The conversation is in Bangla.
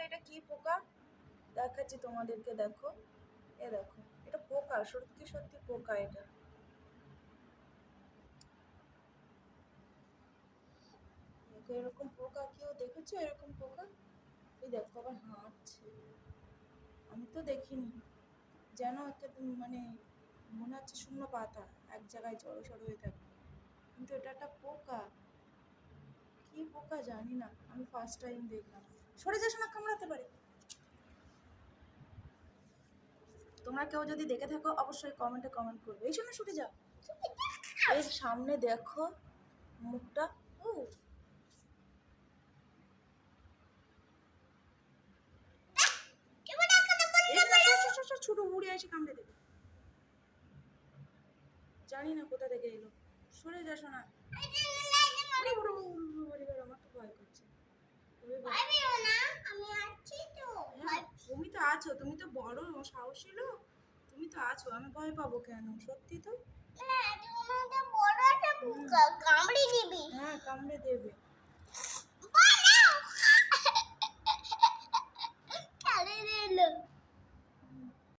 এটা কি পোকা দেখাচ্ছি তোমাদেরকে, দেখো দেখো এটা পোকা, সত্যি সত্যি পোকা। এটা দেখো এরকম পোকা, কেউ দেখেছো এরকম পোকা? এই দেখো আবার হাঁটছে, আমি তো দেখিনি। যেন একটা মানে মনে হচ্ছে শূন্য পাতা এক জায়গায় জড়ো সড়ো হয়ে থাকে, কিন্তু এটা একটা পোকা। কি পোকা জানি না, আমি ফার্স্ট টাইম দেখলাম। সরে যাস না, কামড়াতে পারে। তোমরা কেউ যদি দেখে থাকো অবশ্যই কমেন্টে কমেন্ট করবে। এই জন্য সরে যাও, এর সামনে দেখো মুখটা। ও ছোট উড়ে এসে কামড়ে দেবে, জানি না কোথা থেকে এলো। সরে যাস না, আমার তো ভয় করছে। তুমি তো আছো, তুমি তো বড় সাহসী লোক, তুমি তো আছো, আমি ভয় পাবো কেন? সত্যি তো, হ্যাঁ কামড়ে দেবে।